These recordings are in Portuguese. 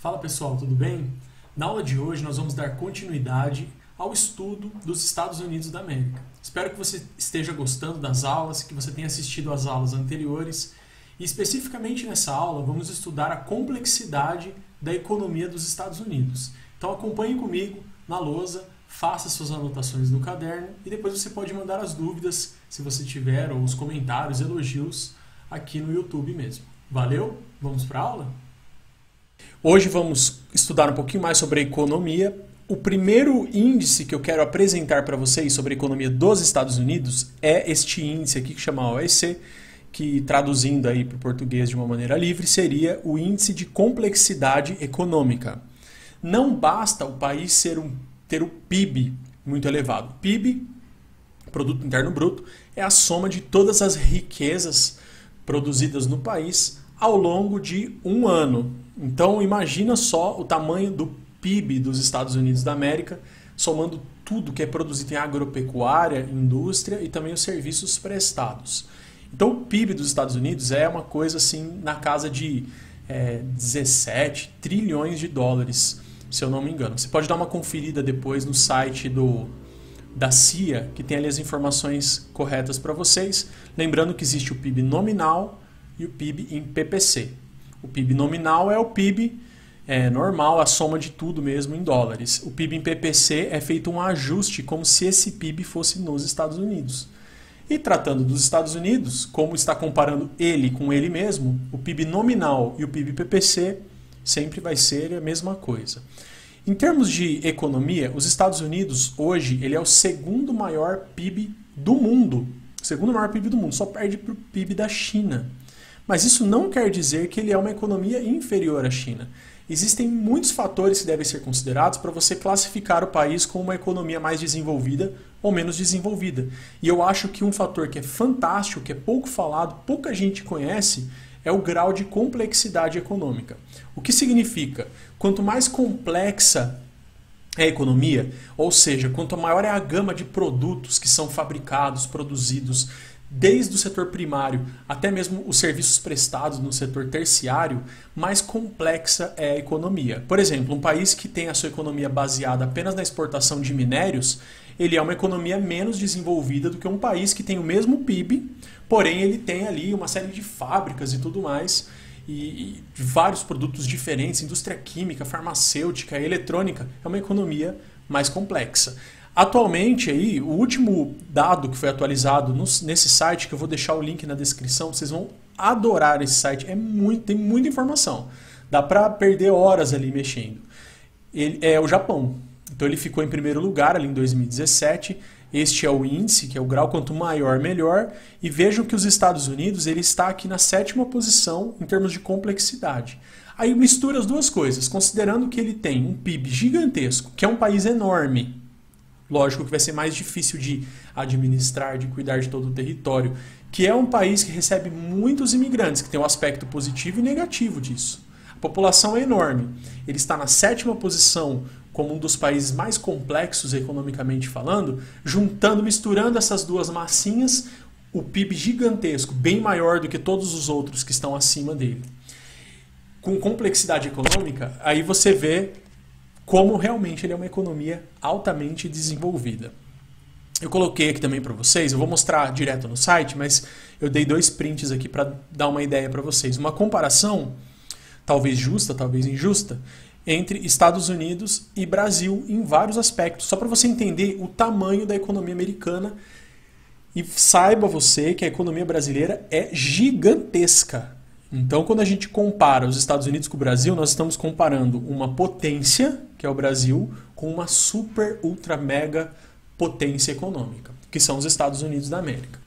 Fala pessoal, tudo bem? Na aula de hoje nós vamos dar continuidade ao estudo dos Estados Unidos da América. Espero que você esteja gostando das aulas, que você tenha assistido às aulas anteriores e especificamente nessa aula vamos estudar a complexidade da economia dos Estados Unidos. Então acompanhe comigo na lousa, faça suas anotações no caderno e depois você pode mandar as dúvidas, se você tiver, ou os comentários, elogios aqui no YouTube mesmo. Valeu? Vamos para a aula? Hoje vamos estudar um pouquinho mais sobre a economia. O primeiro índice que eu quero apresentar para vocês sobre a economia dos Estados Unidos é este índice aqui que chama OEC, que traduzindo aí para o português de uma maneira livre seria o índice de complexidade econômica. Não basta o país ter o PIB muito elevado. PIB, Produto Interno Bruto, é a soma de todas as riquezas produzidas no país ao longo de um ano. Então imagina só o tamanho do PIB dos Estados Unidos da América, somando tudo que é produzido em agropecuária, indústria e também os serviços prestados. Então o PIB dos Estados Unidos é uma coisa assim na casa de 17 trilhões de dólares, se eu não me engano. Você pode dar uma conferida depois no site da CIA, que tem ali as informações corretas para vocês. Lembrando que existe o PIB nominal e o PIB em PPC. O PIB nominal é o PIB normal, a soma de tudo mesmo em dólares. O PIB em PPC é feito um ajuste como se esse PIB fosse nos Estados Unidos. E tratando dos Estados Unidos, como está comparando ele com ele mesmo, o PIB nominal e o PIB PPC sempre vai ser a mesma coisa. Em termos de economia, os Estados Unidos hoje ele é o segundo maior PIB do mundo. O segundo maior PIB do mundo, só perde para o PIB da China. Mas isso não quer dizer que ele é uma economia inferior à China. Existem muitos fatores que devem ser considerados para você classificar o país como uma economia mais desenvolvida ou menos desenvolvida. E eu acho que um fator que é fantástico, que é pouco falado, pouca gente conhece, é o grau de complexidade econômica. O que significa? Quanto mais complexa é a economia, ou seja, quanto maior é a gama de produtos que são fabricados, produzidos, desde o setor primário até mesmo os serviços prestados no setor terciário, mais complexa é a economia. Por exemplo, um país que tem a sua economia baseada apenas na exportação de minérios, ele é uma economia menos desenvolvida do que um país que tem o mesmo PIB, porém ele tem ali uma série de fábricas e tudo mais, e vários produtos diferentes, indústria química, farmacêutica, eletrônica, é uma economia mais complexa. Atualmente, aí, o último dado que foi atualizado nesse site, que eu vou deixar o link na descrição, vocês vão adorar esse site, tem muita informação. Dá para perder horas ali mexendo. Ele é o Japão. Então ele ficou em primeiro lugar ali em 2017. Este é o índice, que é o grau, quanto maior, melhor. E vejam que os Estados Unidos ele está aqui na 7ª posição em termos de complexidade. Aí mistura as duas coisas, considerando que ele tem um PIB gigantesco, que é um país enorme. Lógico que vai ser mais difícil de administrar, de cuidar de todo o território, que é um país que recebe muitos imigrantes, que tem um aspecto positivo e negativo disso. A população é enorme. Ele está na 7ª posição como um dos países mais complexos economicamente falando, misturando essas duas massinhas, o PIB gigantesco, bem maior do que todos os outros que estão acima dele. Com complexidade econômica, aí você vê como realmente ele é uma economia altamente desenvolvida. Eu coloquei aqui também para vocês, eu vou mostrar direto no site, mas eu dei 2 prints aqui para dar uma ideia para vocês. Uma comparação, talvez justa, talvez injusta, entre Estados Unidos e Brasil em vários aspectos, só para você entender o tamanho da economia americana e saiba você que a economia brasileira é gigantesca. Então, quando a gente compara os Estados Unidos com o Brasil, nós estamos comparando uma potência, que é o Brasil, com uma super, ultra, mega potência econômica, que são os Estados Unidos da América.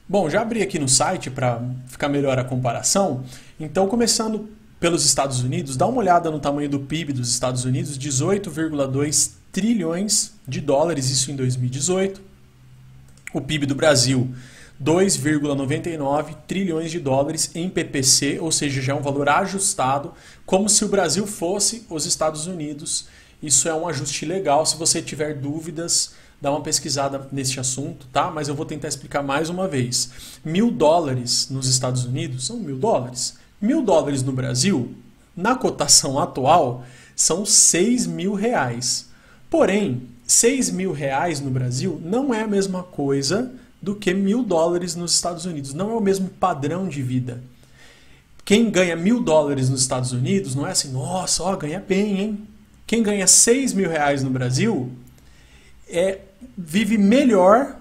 Bom, já abri aqui no site para ficar melhor a comparação. Então, começando pelos Estados Unidos, dá uma olhada no tamanho do PIB dos Estados Unidos, 18,2 trilhões de dólares, isso em 2018. O PIB do Brasil, 2,99 trilhões de dólares em PPC, ou seja, já é um valor ajustado, como se o Brasil fosse os Estados Unidos. Isso é um ajuste legal. Se você tiver dúvidas, dá uma pesquisada nesse assunto, tá? Mas eu vou tentar explicar mais uma vez. $1.000 nos Estados Unidos são $1.000. $1.000 no Brasil Na cotação atual, são 6 mil reais. Porém, 6 mil reais no Brasil não é a mesma coisa do que $1.000 nos Estados Unidos. Não é o mesmo padrão de vida. Quem ganha $1.000 nos Estados Unidos não é assim, nossa, ó, ganha bem, hein? Quem ganha 6 mil reais no Brasil vive melhor,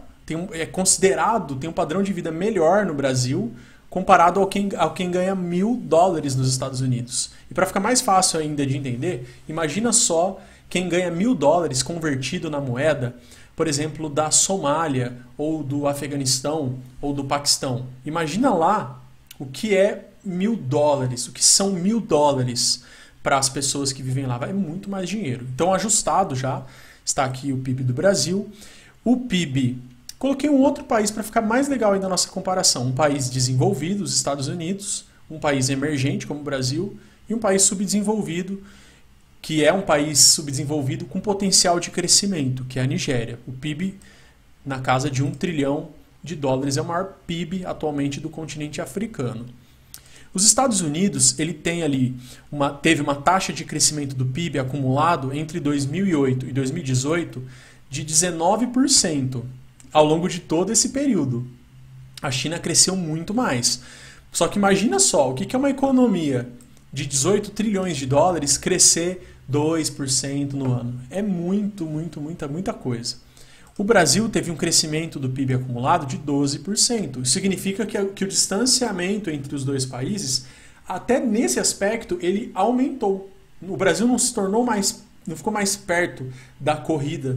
é considerado, tem um padrão de vida melhor no Brasil comparado ao quem ganha $1.000 nos Estados Unidos. E para ficar mais fácil ainda de entender, imagina só quem ganha $1.000 convertido na moeda, por exemplo, da Somália, ou do Afeganistão, ou do Paquistão. Imagina lá o que é $1.000, o que são $1.000 para as pessoas que vivem lá. Vai muito mais dinheiro. Então, ajustado já, está aqui o PIB do Brasil. O PIB, coloquei um outro país para ficar mais legal ainda a nossa comparação. Um país desenvolvido, os Estados Unidos, um país emergente, como o Brasil, e um país subdesenvolvido, que é um país subdesenvolvido com potencial de crescimento, que é a Nigéria. O PIB na casa de $1 trilhão é o maior PIB atualmente do continente africano. Os Estados Unidos ele teve uma taxa de crescimento do PIB acumulado entre 2008 e 2018 de 19% ao longo de todo esse período. A China cresceu muito mais. Só que imagina só, o que é uma economia de 18 trilhões de dólares crescer 2% no ano? É muita coisa. O Brasil teve um crescimento do PIB acumulado de 12%. Isso significa que o distanciamento entre os dois países, até nesse aspecto, ele aumentou. O Brasil não ficou mais perto da corrida,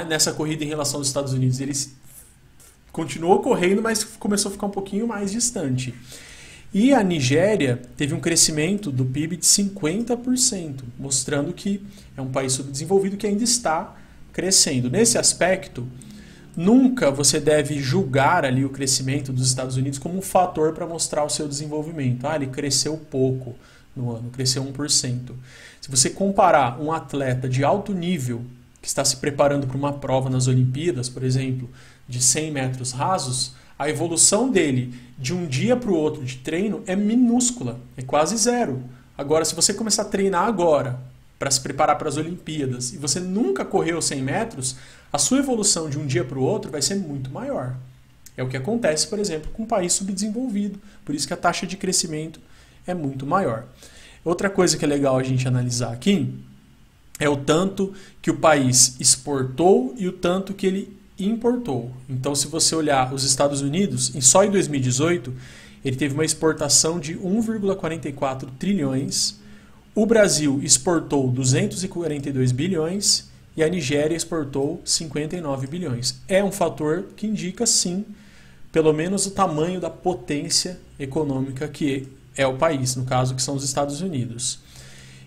nessa corrida em relação aos Estados Unidos. Ele continuou correndo, mas começou a ficar um pouquinho mais distante. E a Nigéria teve um crescimento do PIB de 50%, mostrando que é um país subdesenvolvido que ainda está crescendo. Nesse aspecto, nunca você deve julgar ali o crescimento dos Estados Unidos como um fator para mostrar o seu desenvolvimento. Ele cresceu pouco no ano, cresceu 1%. Se você comparar um atleta de alto nível que está se preparando para uma prova nas Olimpíadas, por exemplo, de 100 metros rasos, a evolução dele de um dia para o outro de treino é minúscula, é quase zero. Agora, se você começar a treinar agora para se preparar para as Olimpíadas e você nunca correu 100 metros, a sua evolução de um dia para o outro vai ser muito maior. É o que acontece, por exemplo, com um país subdesenvolvido. Por isso que a taxa de crescimento é muito maior. Outra coisa que é legal a gente analisar aqui é o tanto que o país exportou e o tanto que ele importou. Então, se você olhar os Estados Unidos, só em 2018, ele teve uma exportação de 1,44 trilhões. O Brasil exportou 242 bilhões e a Nigéria exportou 59 bilhões. É um fator que indica, sim, pelo menos o tamanho da potência econômica que é o país, no caso, que são os Estados Unidos.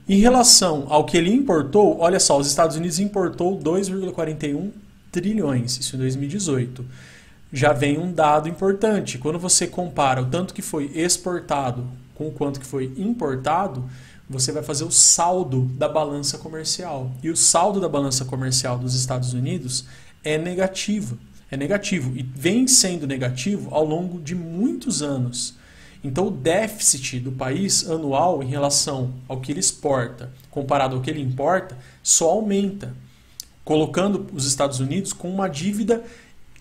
Em relação ao que ele importou, olha só, os Estados Unidos importou 2,41 trilhões, isso em 2018. Já vem um dado importante. Quando você compara o tanto que foi exportado com o quanto que foi importado, você vai fazer o saldo da balança comercial. E o saldo da balança comercial dos Estados Unidos é negativo. É negativo e vem sendo negativo ao longo de muitos anos. Então o déficit do país anual em relação ao que ele exporta, comparado ao que ele importa, só aumenta, colocando os Estados Unidos com uma dívida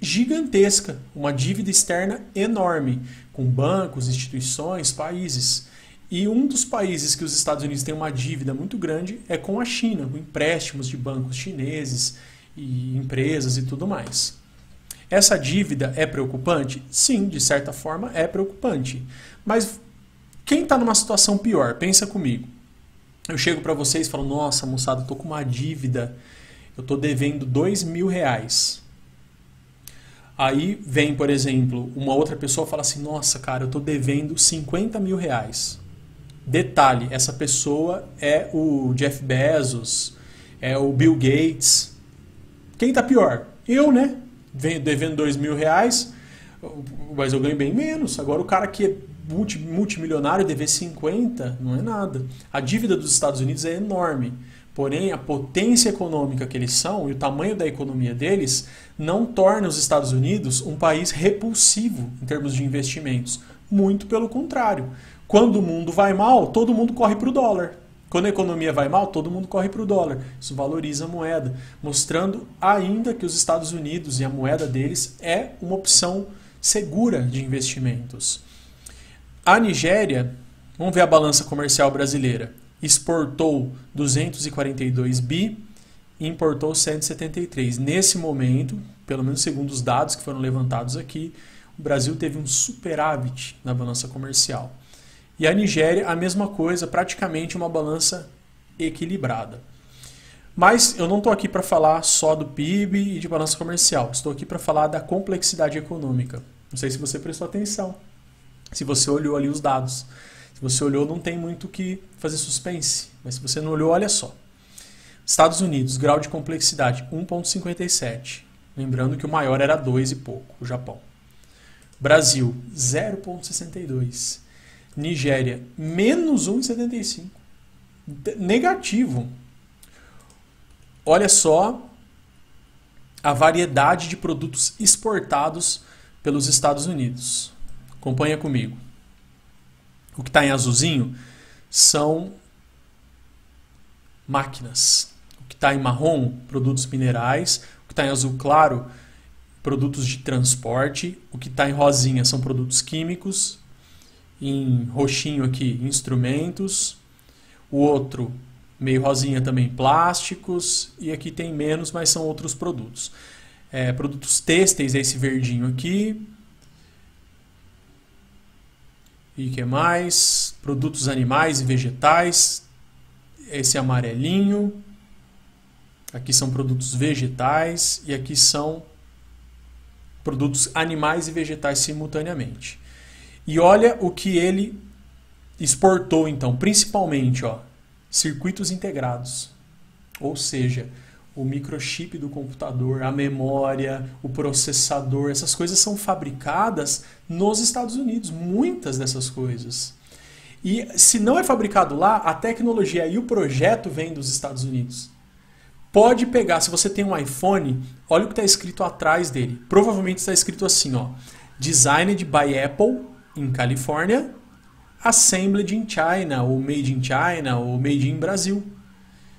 gigantesca, uma dívida externa enorme, com bancos, instituições, países. E um dos países que os Estados Unidos têm uma dívida muito grande é com a China, com empréstimos de bancos chineses e empresas e tudo mais. Essa dívida é preocupante? Sim, de certa forma é preocupante. Mas quem está numa situação pior? Pensa comigo. Eu chego para vocês e falo, nossa, moçada, eu estou com uma dívida, eu estou devendo R$2.000. Aí vem, por exemplo, uma outra pessoa e fala assim, nossa, cara, eu estou devendo R$50.000. Detalhe, essa pessoa é o Jeff Bezos, é o Bill Gates. Quem está pior? Eu, né? Venho devendo R$2.000, mas eu ganho bem menos. Agora o cara que é multimilionário dever 50 não é nada. A dívida dos Estados Unidos é enorme. Porém, a potência econômica que eles são e o tamanho da economia deles não torna os Estados Unidos um país repulsivo em termos de investimentos. Muito pelo contrário. Quando o mundo vai mal, todo mundo corre para o dólar. Quando a economia vai mal, todo mundo corre para o dólar. Isso valoriza a moeda, mostrando ainda que os Estados Unidos e a moeda deles é uma opção segura de investimentos. A Nigéria, vamos ver a balança comercial brasileira, exportou 242 bi e importou 173. Nesse momento, pelo menos segundo os dados que foram levantados aqui, o Brasil teve um superávit na balança comercial. E a Nigéria, a mesma coisa, praticamente uma balança equilibrada. Mas eu não estou aqui para falar só do PIB e de balança comercial. Estou aqui para falar da complexidade econômica. Não sei se você prestou atenção, se você olhou ali os dados. Se você olhou, não tem muito o que fazer suspense. Mas se você não olhou, olha só. Estados Unidos, grau de complexidade 1,57. Lembrando que o maior era 2 e pouco, o Japão. Brasil, 0,62. Nigéria, menos 1,75. Negativo. Olha só a variedade de produtos exportados pelos Estados Unidos. Acompanha comigo. O que está em azulzinho são máquinas. O que está em marrom, produtos minerais. O que está em azul claro, produtos de transporte. O que está em rosinha são produtos químicos. Em roxinho aqui, instrumentos. O outro, meio rosinha também, plásticos. E aqui tem menos, mas são outros produtos. Produtos têxteis, esse verdinho aqui. E o que mais? Produtos animais e vegetais. Esse amarelinho. Aqui são produtos vegetais. E aqui são produtos animais e vegetais simultaneamente. E olha o que ele exportou, então, principalmente, ó, circuitos integrados. Ou seja, o microchip do computador, a memória, o processador, essas coisas são fabricadas nos Estados Unidos, muitas dessas coisas. E se não é fabricado lá, a tecnologia e o projeto vêm dos Estados Unidos. Pode pegar, se você tem um iPhone, olha o que está escrito atrás dele. Provavelmente está escrito assim, ó, Designed by Apple in California, Assembled in China, ou Made in China, ou Made in Brasil.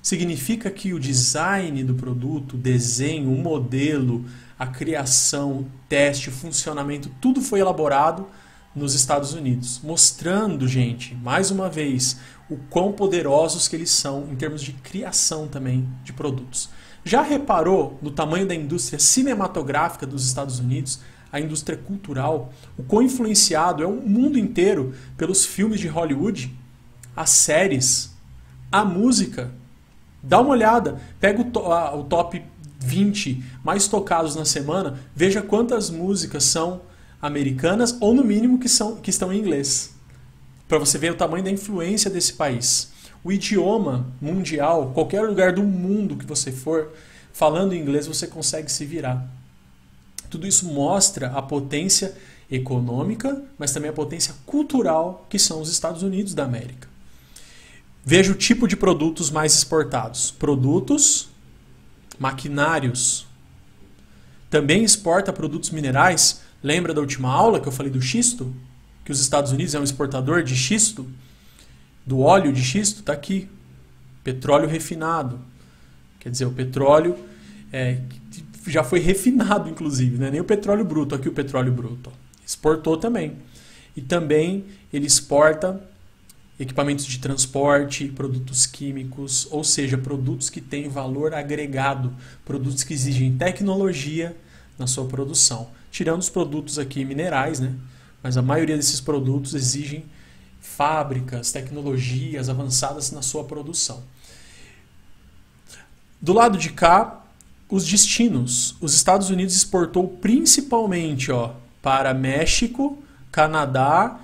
Significa que o design do produto, o desenho, o modelo, a criação, o teste, o funcionamento, tudo foi elaborado nos Estados Unidos. Mostrando, gente, mais uma vez, o quão poderosos que eles são em termos de criação também de produtos. Já reparou no tamanho da indústria cinematográfica dos Estados Unidos, a indústria cultural, o quão influenciado é o mundo inteiro pelos filmes de Hollywood, as séries, a música? Dá uma olhada, pega o top 20 mais tocados na semana, veja quantas músicas são americanas ou no mínimo que estão em inglês. Para você ver o tamanho da influência desse país. O idioma mundial, qualquer lugar do mundo que você for, falando inglês você consegue se virar. Tudo isso mostra a potência econômica, mas também a potência cultural que são os Estados Unidos da América. Veja o tipo de produtos mais exportados. Produtos, maquinários. Também exporta produtos minerais. Lembra da última aula que eu falei do xisto? Que os Estados Unidos é um exportador de xisto? Do óleo de xisto? Está aqui. Petróleo refinado. Quer dizer, o petróleo já foi refinado, inclusive. Não é nem o petróleo bruto. Aqui o petróleo bruto. Exportou também. E também ele exporta equipamentos de transporte, produtos químicos, ou seja, produtos que têm valor agregado, produtos que exigem tecnologia na sua produção. Tirando os produtos aqui minerais, né? Mas a maioria desses produtos exigem fábricas, tecnologias avançadas na sua produção. Do lado de cá, os destinos. Os Estados Unidos exportou principalmente para México, Canadá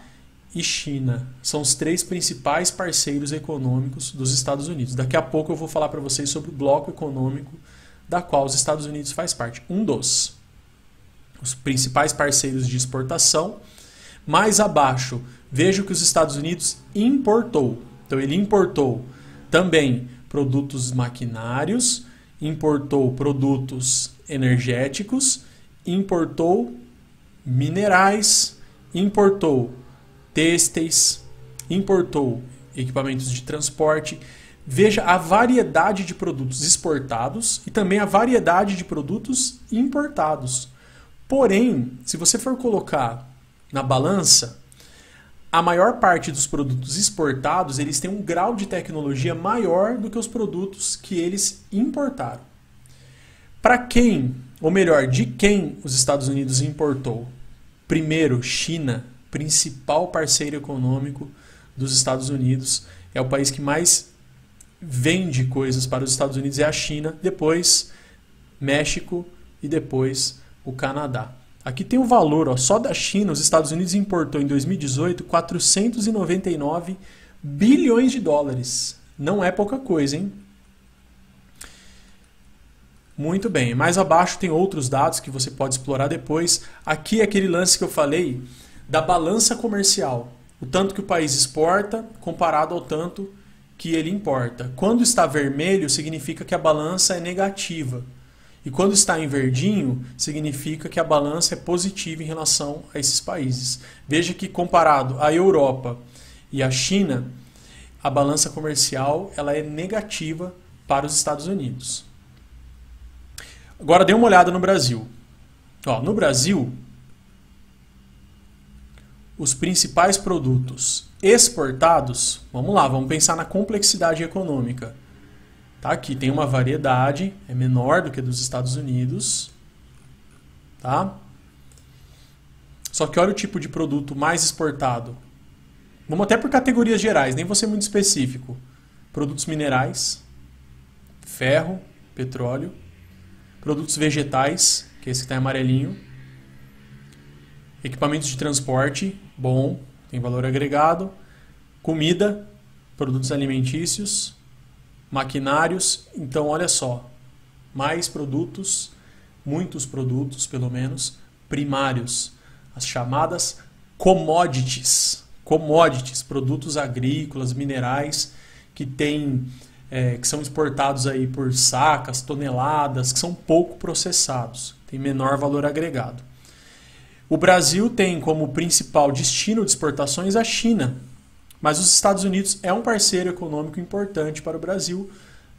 e China. São os 3 principais parceiros econômicos dos Estados Unidos. Daqui a pouco eu vou falar para vocês sobre o bloco econômico da qual os Estados Unidos faz parte. Os principais parceiros de exportação. Mais abaixo, veja que os Estados Unidos importou. Então ele importou também produtos maquinários, importou produtos energéticos, importou minerais, importou têxteis, importou equipamentos de transporte. Veja a variedade de produtos exportados e também a variedade de produtos importados. Porém, se você for colocar na balança, a maior parte dos produtos exportados, eles têm um grau de tecnologia maior do que os produtos que eles importaram. Para quem, ou melhor, de quem os Estados Unidos importou? Primeiro, China, principal parceiro econômico dos Estados Unidos. É o país que mais vende coisas para os Estados Unidos, é a China, depois México e depois o Canadá. Aqui tem o valor, ó, só da China, os Estados Unidos importou em 2018 499 bilhões de dólares. Não é pouca coisa, hein? Muito bem, mais abaixo tem outros dados que você pode explorar depois. Aqui é aquele lance que eu falei da balança comercial. O tanto que o país exporta comparado ao tanto que ele importa. Quando está vermelho, significa que a balança é negativa. E quando está em verdinho, significa que a balança é positiva em relação a esses países. Veja que comparado à Europa e à China, a balança comercial ela é negativa para os Estados Unidos. Agora dê uma olhada no Brasil. Ó, no Brasil, os principais produtos exportados, vamos lá, vamos pensar na complexidade econômica. Tá? Aqui tem uma variedade, é menor do que a dos Estados Unidos. Tá? Só que olha o tipo de produto mais exportado. Vamos até por categorias gerais, nem vou ser muito específico. Produtos minerais, ferro, petróleo, produtos vegetais, que é esse que está em amarelinho, equipamentos de transporte, bom, tem valor agregado, comida, produtos alimentícios, maquinários. Então, olha só, mais produtos, muitos produtos, pelo menos, primários, as chamadas commodities. Commodities, produtos agrícolas, minerais, que são exportados aí por sacas, toneladas, que são pouco processados, tem menor valor agregado. O Brasil tem como principal destino de exportações a China, mas os Estados Unidos é um parceiro econômico importante para o Brasil,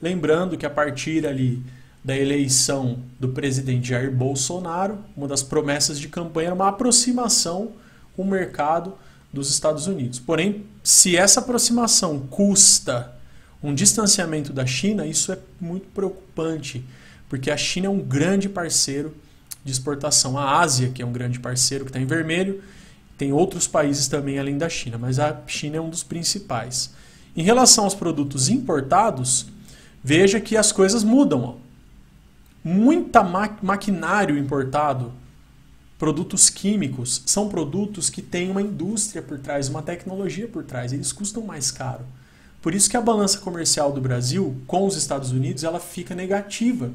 lembrando que a partir ali da eleição do presidente Jair Bolsonaro, uma das promessas de campanha era uma aproximação com o mercado dos Estados Unidos. Porém, se essa aproximação custa um distanciamento da China, isso é muito preocupante, porque a China é um grande parceiro de exportação. A Ásia, que é um grande parceiro, que está em vermelho, tem outros países também além da China, mas a China é um dos principais. Em relação aos produtos importados, veja que as coisas mudam. Ó. Muita maquinário importado, produtos químicos, são produtos que têm uma indústria por trás, uma tecnologia por trás, eles custam mais caro. Por isso que a balança comercial do Brasil com os Estados Unidos ela fica negativa.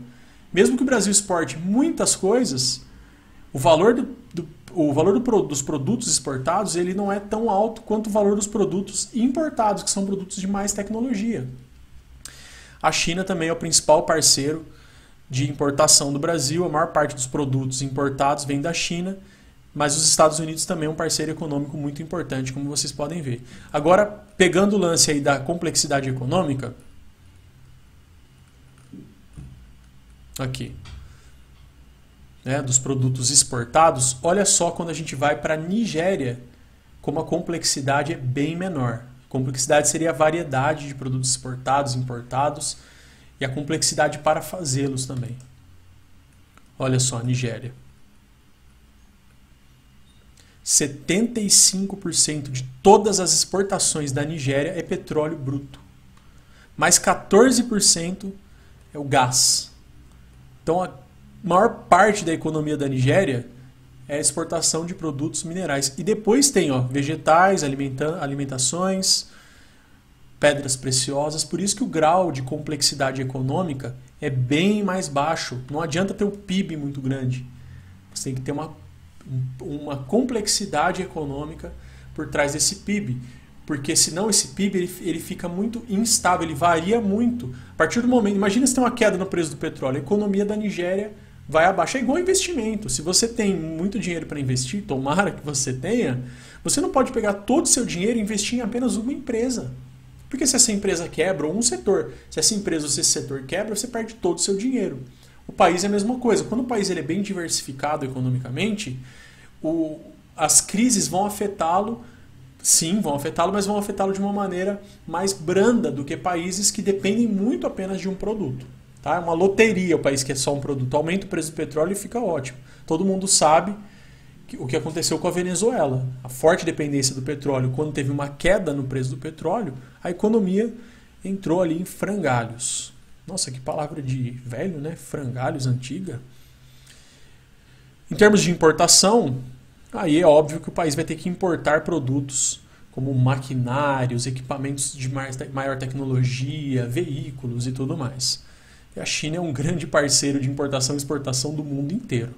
Mesmo que o Brasil exporte muitas coisas, o valor dos produtos exportados ele não é tão alto quanto o valor dos produtos importados, que são produtos de mais tecnologia. A China também é o principal parceiro de importação do Brasil, a maior parte dos produtos importados vem da China, mas os Estados Unidos também é um parceiro econômico muito importante, como vocês podem ver. Agora, pegando o lance aí da complexidade econômica, aqui, né, dos produtos exportados, olha só quando a gente vai para a Nigéria, como a complexidade é bem menor. A complexidade seria a variedade de produtos exportados, importados e a complexidade para fazê-los também. Olha só, Nigéria. 75% de todas as exportações da Nigéria é petróleo bruto. Mais 14% é o gás. Então, a maior parte da economia da Nigéria é a exportação de produtos minerais. E depois tem vegetais, alimentações, pedras preciosas. Por isso que o grau de complexidade econômica é bem mais baixo. Não adianta ter um PIB muito grande. Você tem que ter uma complexidade econômica por trás desse PIB. Porque senão esse PIB ele fica muito instável, ele varia muito. A partir do momento, imagina se tem uma queda no preço do petróleo, a economia da Nigéria vai abaixo. É igual investimento. Se você tem muito dinheiro para investir, tomara que você tenha, Você não pode pegar todo o seu dinheiro e investir em apenas uma empresa. Porque se essa empresa quebra, ou um setor, se essa empresa ou se esse setor quebra, você perde todo o seu dinheiro. O país é a mesma coisa. Quando o país ele é bem diversificado economicamente, as crises vão afetá-lo, sim, vão afetá-lo, mas vão afetá-lo de uma maneira mais branda do que países que dependem muito apenas de um produto. Tá? É uma loteria o país que é só um produto. Aumenta o preço do petróleo e fica ótimo. Todo mundo sabe o que aconteceu com a Venezuela. A forte dependência do petróleo, quando teve uma queda no preço do petróleo, a economia entrou ali em frangalhos. Nossa, que palavra de velho, né? Frangalhos, antiga. Em termos de importação, aí é óbvio que o país vai ter que importar produtos como maquinários, equipamentos de maior tecnologia, veículos e tudo mais. E a China é um grande parceiro de importação e exportação do mundo inteiro.